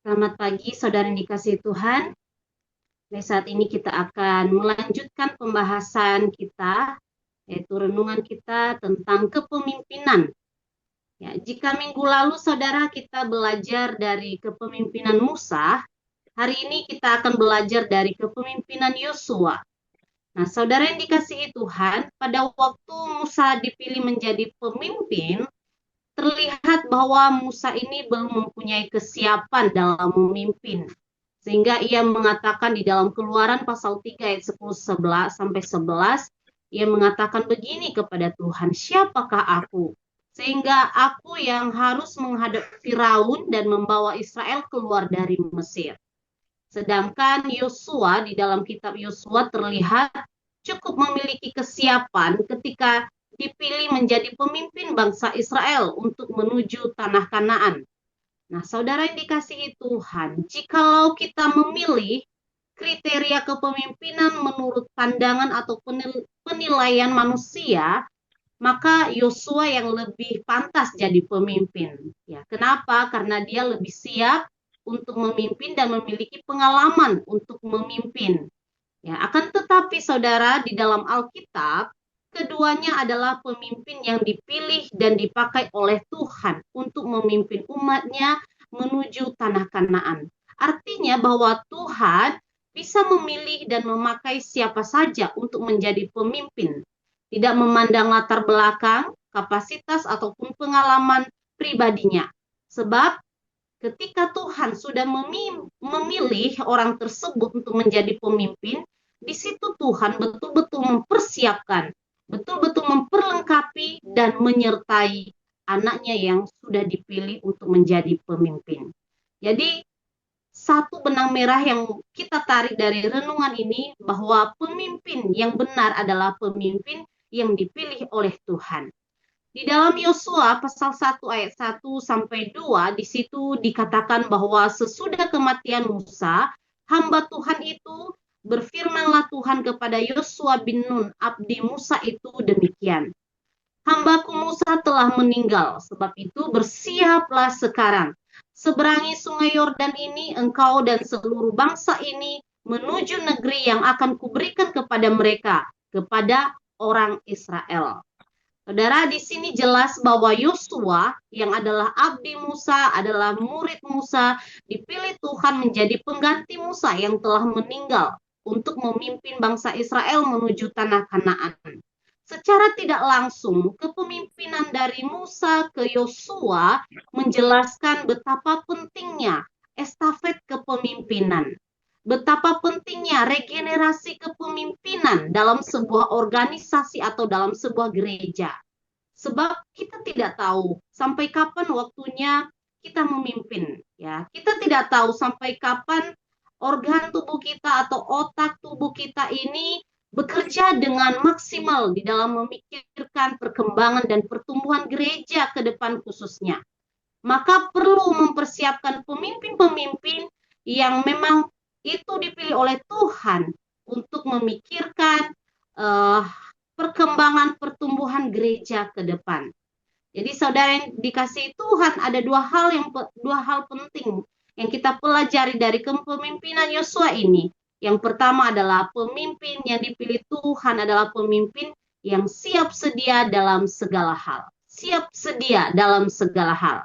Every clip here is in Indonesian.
Selamat pagi, saudara yang dikasihi Tuhan. Pada saat ini kita akan melanjutkan pembahasan kita, yaitu renungan kita tentang kepemimpinan. Ya, jika minggu lalu saudara kita belajar dari kepemimpinan Musa, hari ini kita akan belajar dari kepemimpinan Yosua. Nah, saudara yang dikasihi Tuhan, pada waktu Musa dipilih menjadi pemimpin, terlihat bahwa Musa ini belum mempunyai kesiapan dalam memimpin. Sehingga ia mengatakan di dalam Keluaran pasal 3 ayat 10 sampai 11, ia mengatakan begini kepada Tuhan, siapakah aku? Sehingga aku yang harus menghadap Firaun dan membawa Israel keluar dari Mesir. Sedangkan Yosua di dalam kitab Yosua terlihat cukup memiliki kesiapan ketika dipilih menjadi pemimpin bangsa Israel untuk menuju tanah Kanaan. Nah, saudara yang dikasihi Tuhan, jikalau kita memilih kriteria kepemimpinan menurut pandangan atau penilaian manusia, maka Yosua yang lebih pantas jadi pemimpin. Ya, kenapa? Karena dia lebih siap untuk memimpin dan memiliki pengalaman untuk memimpin. Ya, akan tetapi saudara di dalam Alkitab keduanya adalah pemimpin yang dipilih dan dipakai oleh Tuhan untuk memimpin umatnya menuju tanah Kanaan. Artinya bahwa Tuhan bisa memilih dan memakai siapa saja untuk menjadi pemimpin. Tidak memandang latar belakang, kapasitas, ataupun pengalaman pribadinya. Sebab ketika Tuhan sudah memilih orang tersebut untuk menjadi pemimpin, di situ Tuhan betul-betul mempersiapkan, betul-betul memperlengkapi dan menyertai anaknya yang sudah dipilih untuk menjadi pemimpin. Jadi satu benang merah yang kita tarik dari renungan ini bahwa pemimpin yang benar adalah pemimpin yang dipilih oleh Tuhan. Di dalam Yosua pasal 1 ayat 1 sampai 2 di situ dikatakan bahwa sesudah kematian Musa, hamba Tuhan itu berfirmanlah Tuhan kepada Yosua bin Nun, abdi Musa itu demikian. Hambaku Musa telah meninggal, sebab itu bersiaplah sekarang. Seberangi sungai Yordan ini, engkau dan seluruh bangsa ini menuju negeri yang akan kuberikan kepada mereka, kepada orang Israel. Saudara, di sini jelas bahwa Yosua yang adalah abdi Musa, adalah murid Musa, dipilih Tuhan menjadi pengganti Musa yang telah meninggal untuk memimpin bangsa Israel menuju tanah Kanaan. Secara tidak langsung, kepemimpinan dari Musa ke Yosua menjelaskan betapa pentingnya estafet kepemimpinan. Betapa pentingnya regenerasi kepemimpinan dalam sebuah organisasi atau dalam sebuah gereja. Sebab kita tidak tahu sampai kapan waktunya kita memimpin, ya. Kita tidak tahu sampai kapan organ tubuh kita atau otak tubuh kita ini bekerja dengan maksimal di dalam memikirkan perkembangan dan pertumbuhan gereja ke depan khususnya. Maka perlu mempersiapkan pemimpin-pemimpin yang memang itu dipilih oleh Tuhan untuk memikirkan perkembangan pertumbuhan gereja ke depan. Jadi saudara yang dikasihi Tuhan, ada dua hal penting yang kita pelajari dari kepemimpinan Yosua ini. Yang pertama adalah pemimpin yang dipilih Tuhan adalah pemimpin yang siap sedia dalam segala hal. Siap sedia dalam segala hal.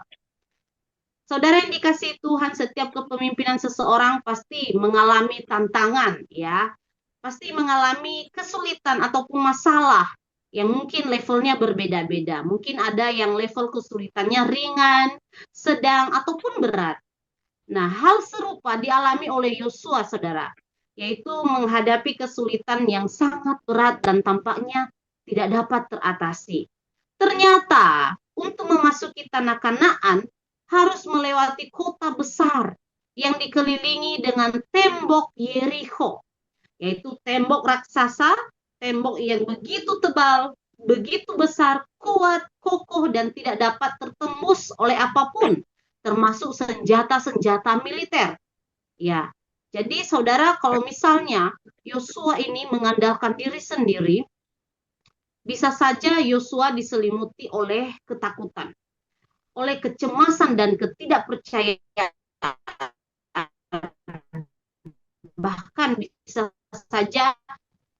Saudara yang dikasihi Tuhan, setiap kepemimpinan seseorang pasti mengalami tantangan, ya. Pasti mengalami kesulitan ataupun masalah yang mungkin levelnya berbeda-beda. Mungkin ada yang level kesulitannya ringan, sedang, ataupun berat. Nah, hal serupa dialami oleh Yosua, saudara, yaitu menghadapi kesulitan yang sangat berat dan tampaknya tidak dapat teratasi. Ternyata, untuk memasuki tanah Kanaan, harus melewati kota besar yang dikelilingi dengan tembok Yeriko, yaitu tembok raksasa, tembok yang begitu tebal, begitu besar, kuat, kokoh, dan tidak dapat tertembus oleh apapun, termasuk senjata-senjata militer. Ya, jadi saudara, kalau misalnya Yosua ini mengandalkan diri sendiri, bisa saja Yosua diselimuti oleh ketakutan, oleh kecemasan dan ketidakpercayaan. bahkan bisa saja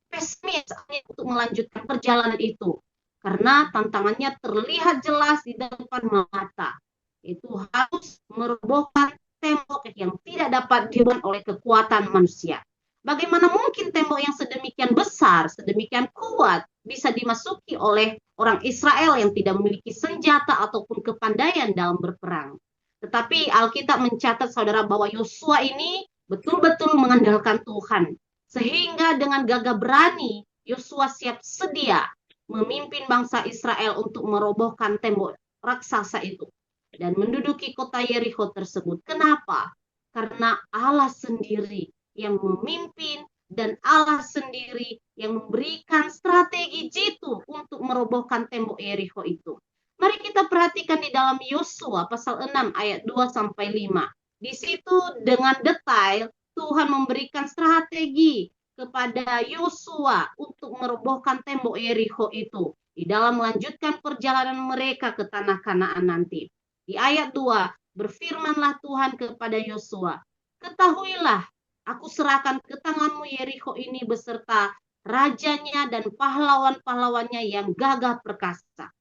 pesimis untuk melanjutkan perjalanan itu. Karena tantangannya terlihat jelas di depan mata. Itu harus merobohkan tembok yang tidak dapat dibangun oleh kekuatan manusia. Bagaimana mungkin tembok yang sedemikian besar, sedemikian kuat, bisa dimasuki oleh orang Israel yang tidak memiliki senjata ataupun kepandaian dalam berperang. Tetapi Alkitab mencatat, saudara, bahwa Yosua ini betul-betul mengandalkan Tuhan. Sehingga dengan gagah berani, Yosua siap sedia memimpin bangsa Israel untuk merobohkan tembok raksasa itu dan menduduki kota Yeriko tersebut. Kenapa? Karena Allah sendiri yang memimpin dan Allah sendiri yang memberikan strategi jitu untuk merobohkan tembok Yeriko itu. Mari kita perhatikan di dalam Yosua pasal 6 ayat 2 sampai 5. Di situ dengan detail Tuhan memberikan strategi kepada Yosua untuk merobohkan tembok Yeriko itu di dalam melanjutkan perjalanan mereka ke tanah Kanaan nanti. Di ayat 2, berfirmanlah Tuhan kepada Yosua, ketahuilah, aku serahkan ke tanganmu Yeriko ini beserta rajanya dan pahlawan-pahlawannya yang gagah perkasa.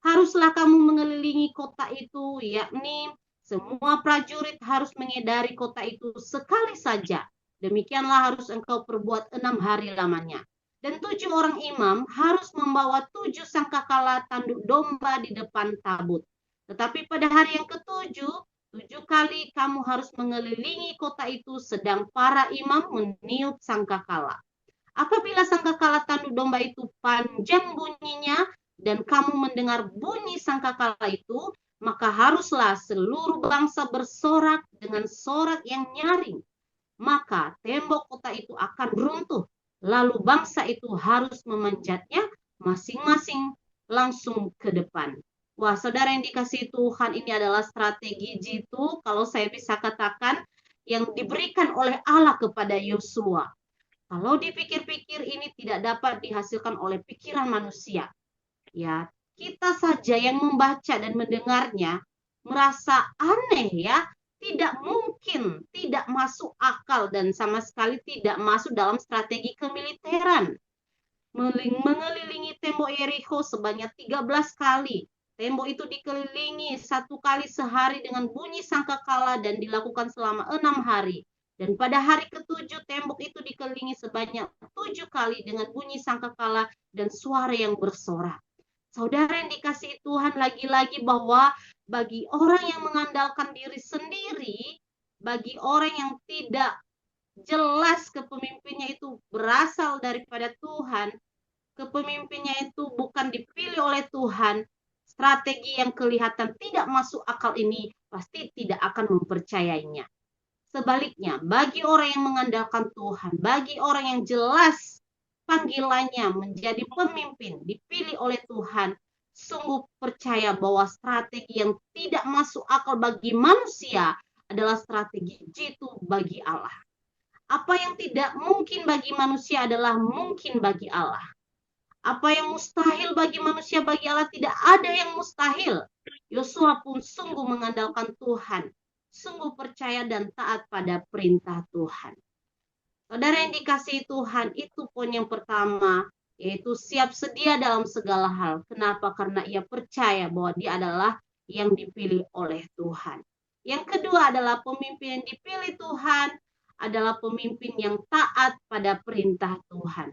Haruslah kamu mengelilingi kota itu, yakni semua prajurit harus mengedari kota itu sekali saja. Demikianlah harus engkau perbuat 6 hari lamanya. Dan 7 orang imam harus membawa 7 sangkakala tanduk domba di depan tabut. Tetapi pada hari yang ke-7, 7 kali kamu harus mengelilingi kota itu sedang para imam meniup sangkakala. Apabila sangkakala tanduk domba itu panjang bunyinya dan kamu mendengar bunyi sangkakala itu, maka haruslah seluruh bangsa bersorak dengan sorak yang nyaring. Maka tembok kota itu akan runtuh. Lalu bangsa itu harus memanjatnya masing-masing langsung ke depan. Wah, saudara yang dikasihi Tuhan, ini adalah strategi jitu, kalau saya bisa katakan, yang diberikan oleh Allah kepada Yosua. Kalau dipikir-pikir ini tidak dapat dihasilkan oleh pikiran manusia. Ya, kita saja yang membaca dan mendengarnya merasa aneh ya, tidak mungkin, tidak masuk akal dan sama sekali tidak masuk dalam strategi kemiliteran. Mengelilingi tembok Yeriko sebanyak 13 kali. Tembok itu dikelilingi 1 kali sehari dengan bunyi sangkakala dan dilakukan selama 6 hari. Dan pada hari ke-7 tembok itu dikelilingi sebanyak 7 kali dengan bunyi sangkakala dan suara yang bersorak. Saudara yang dikasihi Tuhan, lagi-lagi bahwa bagi orang yang mengandalkan diri sendiri, bagi orang yang tidak jelas kepemimpinnya itu berasal daripada Tuhan, kepemimpinnya itu bukan dipilih oleh Tuhan, strategi yang kelihatan tidak masuk akal ini pasti tidak akan mempercayainya. Sebaliknya, bagi orang yang mengandalkan Tuhan, bagi orang yang jelas panggilannya menjadi pemimpin, dipilih oleh Tuhan, sungguh percaya bahwa strategi yang tidak masuk akal bagi manusia adalah strategi jitu bagi Allah. Apa yang tidak mungkin bagi manusia adalah mungkin bagi Allah. Apa yang mustahil bagi manusia, bagi Allah tidak ada yang mustahil. Yosua pun sungguh mengandalkan Tuhan, sungguh percaya dan taat pada perintah Tuhan. Saudara yang dikasihi Tuhan, itu poin yang pertama, yaitu siap sedia dalam segala hal. Kenapa? Karena ia percaya bahwa dia adalah yang dipilih oleh Tuhan. Yang kedua adalah pemimpin yang dipilih Tuhan adalah pemimpin yang taat pada perintah Tuhan.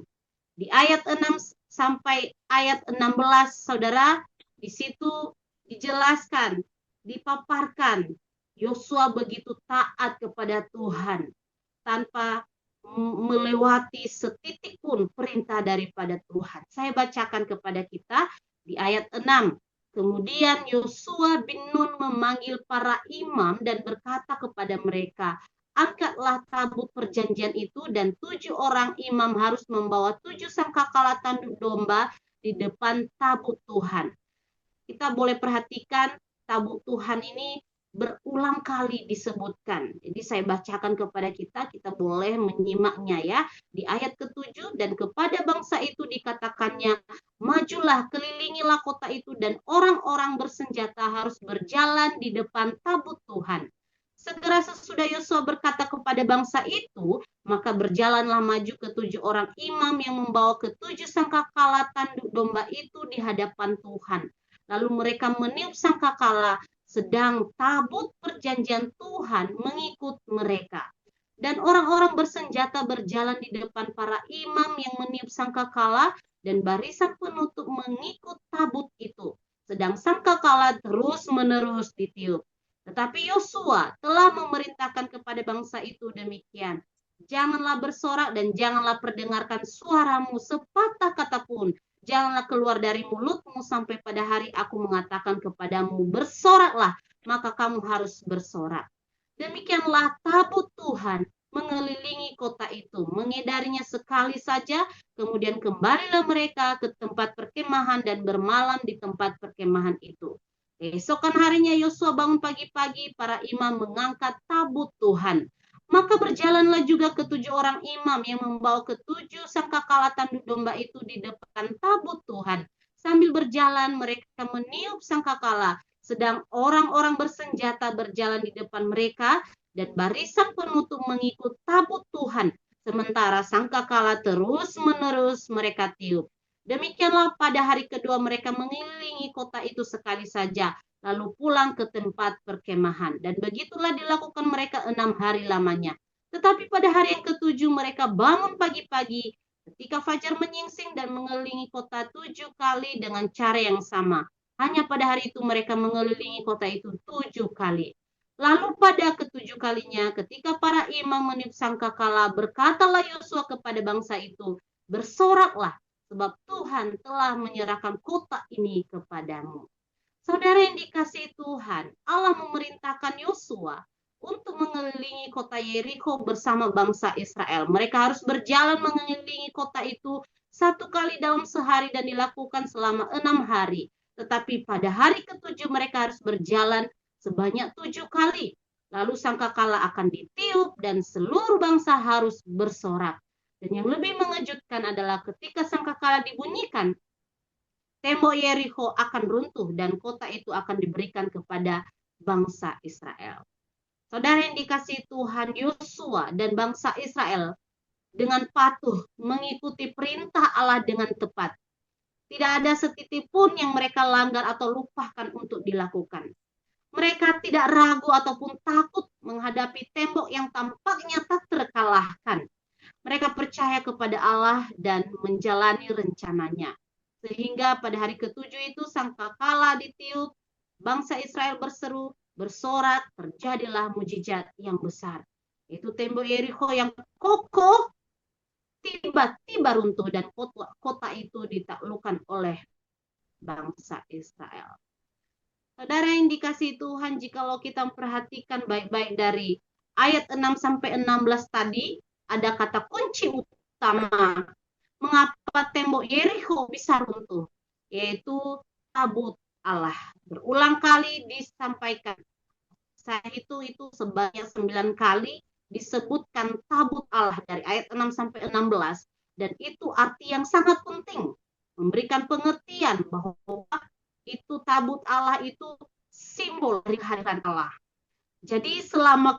Di ayat 6 sampai ayat 16, saudara, di situ dijelaskan, dipaparkan, Yosua begitu taat kepada Tuhan tanpa melewati setitik pun perintah daripada Tuhan. Saya bacakan kepada kita di ayat 6. Kemudian Yosua bin Nun memanggil para imam dan berkata kepada mereka, angkatlah tabut perjanjian itu dan 7 orang imam harus membawa 7 sangkakala tanduk domba di depan tabut Tuhan. Kita boleh perhatikan tabut Tuhan ini berulang kali disebutkan. Jadi saya bacakan kepada kita, kita boleh menyimaknya ya. Di ayat ke-7, dan kepada bangsa itu dikatakannya, majulah, kelilingilah kota itu dan orang-orang bersenjata harus berjalan di depan tabut Tuhan. Segera sesudah Yosua berkata kepada bangsa itu, maka berjalanlah maju ke 7 orang imam yang membawa ke 7 sangkakala tanduk domba itu di hadapan Tuhan. Lalu mereka meniup sangkakala, sedang tabut perjanjian Tuhan mengikut mereka. Dan orang-orang bersenjata berjalan di depan para imam yang meniup sangkakala, dan barisan penutup mengikut tabut itu. Sedang sangkakala terus-menerus ditiup. Tetapi Yosua telah memerintahkan kepada bangsa itu demikian. Janganlah bersorak dan janganlah perdengarkan suaramu sepatah kata pun. Janganlah keluar dari mulutmu sampai pada hari aku mengatakan kepadamu, bersoraklah, maka kamu harus bersorak. Demikianlah tabut Tuhan mengelilingi kota itu, mengedarinya sekali saja, kemudian kembalilah mereka ke tempat perkemahan dan bermalam di tempat perkemahan itu. Esokan harinya Yosua bangun pagi-pagi, para imam mengangkat tabut Tuhan. Maka berjalanlah juga ke 7 orang imam yang membawa ke 7 sangkakala tanduk domba itu di depan tabut Tuhan. Sambil berjalan mereka meniup sangkakala, sedang orang-orang bersenjata berjalan di depan mereka, dan barisan penutup mengikut tabut Tuhan. Sementara sangkakala terus-menerus mereka tiup. Demikianlah pada hari kedua mereka mengelilingi kota itu sekali saja, lalu pulang ke tempat perkemahan. Dan begitulah dilakukan mereka 6 hari lamanya. Tetapi pada hari yang ke-7 mereka bangun pagi-pagi ketika fajar menyingsing dan mengelilingi kota 7 kali dengan cara yang sama. Hanya pada hari itu mereka mengelilingi kota itu 7 kali. Lalu pada ke-7 kalinya ketika para imam meniup sangkakala, berkatalah Yosua kepada bangsa itu, bersoraklah, sebab Tuhan telah menyerahkan kota ini kepadamu. Saudara yang dikasihi Tuhan, Allah memerintahkan Yosua untuk mengelilingi kota Yeriko bersama bangsa Israel. Mereka harus berjalan mengelilingi kota itu 1 kali dalam sehari dan dilakukan selama 6 hari. Tetapi pada hari ke-7 mereka harus berjalan sebanyak 7 kali. Lalu sangkakala akan ditiup dan seluruh bangsa harus bersorak. Dan yang lebih mengejutkan adalah ketika sangkakala dibunyikan, tembok Yeriko akan runtuh dan kota itu akan diberikan kepada bangsa Israel. Saudara yang dikasihi Tuhan, Yosua dan bangsa Israel dengan patuh mengikuti perintah Allah dengan tepat. Tidak ada setitik pun yang mereka langgar atau lupakan untuk dilakukan. Mereka tidak ragu ataupun takut menghadapi tembok yang tampaknya tak terkalahkan. Mereka percaya kepada Allah dan menjalani rencananya. Sehingga pada hari ke-7 itu sangkakala ditiup, bangsa Israel berseru, bersorak, terjadilah mujizat yang besar. Itu tembok Yeriko yang kokoh tiba-tiba runtuh dan kota itu ditaklukkan oleh bangsa Israel. Saudara yang dikasihi Tuhan, jikalau kita memperhatikan baik-baik dari ayat 6 sampai 16 tadi, ada kata kunci utama mengapa tembok Yeriko bisa runtuh, yaitu tabut Allah. Berulang kali disampaikan. Saya itu sebanyak 9 kali disebutkan tabut Allah dari ayat 6 sampai 16, dan itu arti yang sangat penting, memberikan pengertian bahwa itu tabut Allah itu simbol dari kehadiran Allah. Jadi selama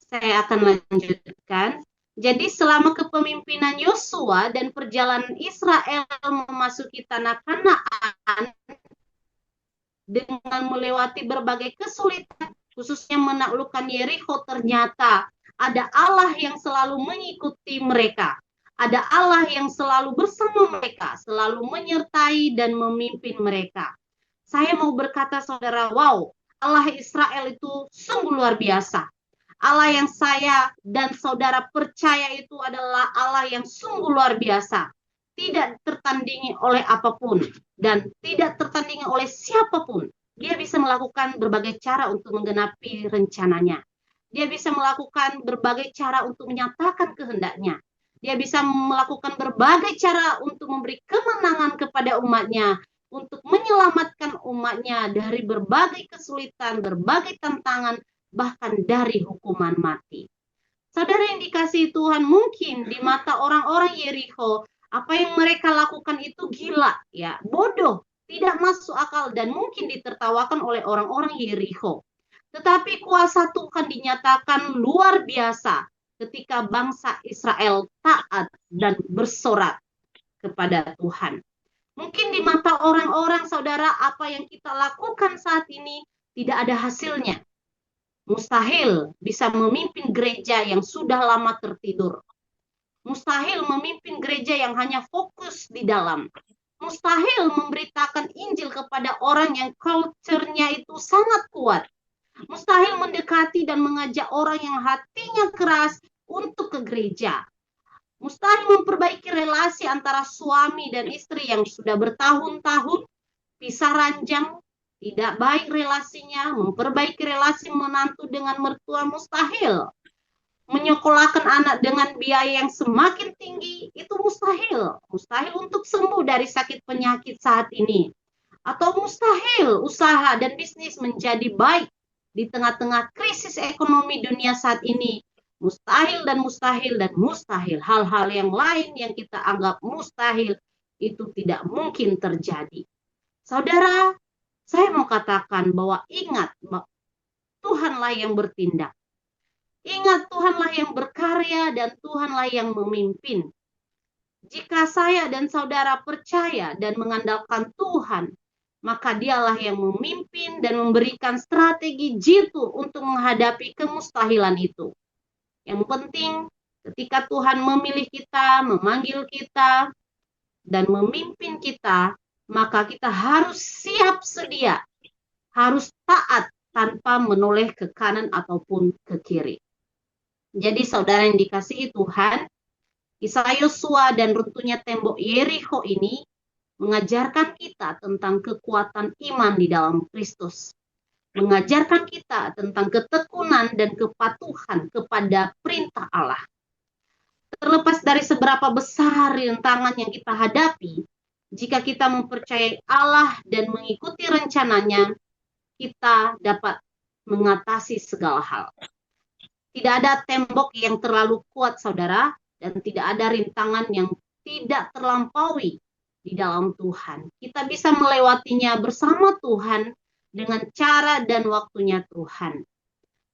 saya akan lanjutkan. Jadi selama kepemimpinan Yosua dan perjalanan Israel memasuki tanah Kanaan dengan melewati berbagai kesulitan, khususnya menaklukkan Yeriko, ternyata ada Allah yang selalu mengikuti mereka. Ada Allah yang selalu bersama mereka, selalu menyertai dan memimpin mereka. Saya mau berkata, saudara, wow, Allah Israel itu sungguh luar biasa. Allah yang saya dan saudara percaya itu adalah Allah yang sungguh luar biasa. Tidak tertandingi oleh apapun dan tidak tertandingi oleh siapapun. Dia bisa melakukan berbagai cara untuk menggenapi rencananya. Dia bisa melakukan berbagai cara untuk menyatakan kehendaknya. Dia bisa melakukan berbagai cara untuk memberi kemenangan kepada umatnya, untuk menyelamatkan umatnya dari berbagai kesulitan, berbagai tantangan, bahkan dari hukuman mati. Saudara yang dikasihi Tuhan, mungkin di mata orang-orang Yerikho, apa yang mereka lakukan itu gila, ya, bodoh, tidak masuk akal, dan mungkin ditertawakan oleh orang-orang Yerikho. Tetapi kuasa Tuhan dinyatakan luar biasa ketika bangsa Israel taat dan bersorak kepada Tuhan. Mungkin di mata orang-orang, saudara, apa yang kita lakukan saat ini tidak ada hasilnya. Mustahil bisa memimpin gereja yang sudah lama tertidur. Mustahil memimpin gereja yang hanya fokus di dalam. Mustahil memberitakan Injil kepada orang yang culture-nya itu sangat kuat. Mustahil mendekati dan mengajak orang yang hatinya keras untuk ke gereja. Mustahil memperbaiki relasi antara suami dan istri yang sudah bertahun-tahun pisah ranjang, tidak baik relasinya, memperbaiki relasi menantu dengan mertua mustahil. Menyekolahkan anak dengan biaya yang semakin tinggi, itu mustahil. Mustahil untuk sembuh dari sakit penyakit saat ini. Atau mustahil usaha dan bisnis menjadi baik di tengah-tengah krisis ekonomi dunia saat ini. Mustahil dan mustahil dan mustahil. Hal-hal yang lain yang kita anggap mustahil itu tidak mungkin terjadi. Saudara, saya mau katakan bahwa ingat, Tuhanlah yang bertindak. Ingat, Tuhanlah yang berkarya dan Tuhanlah yang memimpin. Jika saya dan saudara percaya dan mengandalkan Tuhan, maka dialah yang memimpin dan memberikan strategi jitu untuk menghadapi kemustahilan itu. Yang penting, ketika Tuhan memilih kita, memanggil kita, dan memimpin kita, maka kita harus siap sedia, harus taat tanpa menoleh ke kanan ataupun ke kiri. Jadi saudara yang dikasihi Tuhan, kisah Yosua dan runtuhnya tembok Yerikho ini mengajarkan kita tentang kekuatan iman di dalam Kristus. Mengajarkan kita tentang ketekunan dan kepatuhan kepada perintah Allah. Terlepas dari seberapa besar rintangan yang kita hadapi, jika kita mempercayai Allah dan mengikuti rencananya, kita dapat mengatasi segala hal. Tidak ada tembok yang terlalu kuat, saudara, dan tidak ada rintangan yang tidak terlampaui di dalam Tuhan. Kita bisa melewatinya bersama Tuhan dengan cara dan waktunya Tuhan.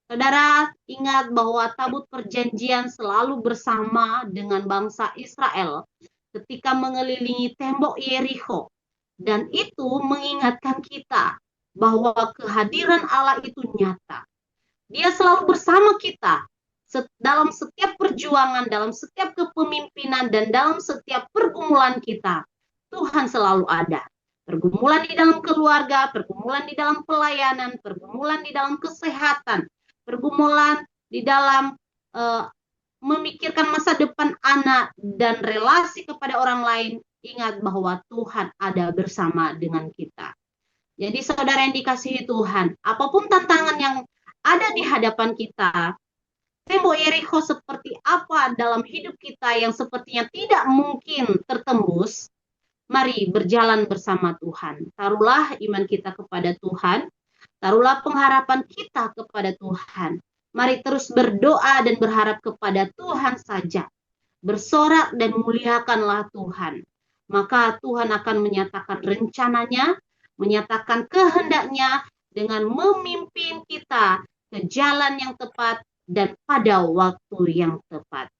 Saudara, ingat bahwa tabut perjanjian selalu bersama dengan bangsa Israel ketika mengelilingi tembok Yerikho. Dan itu mengingatkan kita bahwa kehadiran Allah itu nyata. Dia selalu bersama kita dalam setiap perjuangan, dalam setiap kepemimpinan, dan dalam setiap pergumulan kita. Tuhan selalu ada. Pergumulan di dalam keluarga, pergumulan di dalam pelayanan, pergumulan di dalam kesehatan, pergumulan di dalam memikirkan masa depan anak dan relasi kepada orang lain, ingat bahwa Tuhan ada bersama dengan kita. Jadi saudara yang dikasihi Tuhan, apapun tantangan yang ada di hadapan kita, tembok Yerikho seperti apa dalam hidup kita yang sepertinya tidak mungkin tertembus, mari berjalan bersama Tuhan. Taruhlah iman kita kepada Tuhan, taruhlah pengharapan kita kepada Tuhan. Mari terus berdoa dan berharap kepada Tuhan saja. Bersorak dan muliakanlah Tuhan. Maka Tuhan akan menyatakan rencananya, menyatakan kehendaknya dengan memimpin kita ke jalan yang tepat dan pada waktu yang tepat.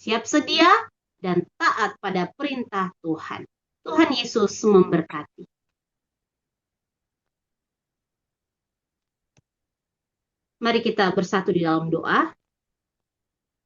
Siap sedia dan taat pada perintah Tuhan. Tuhan Yesus memberkati. Mari kita bersatu di dalam doa.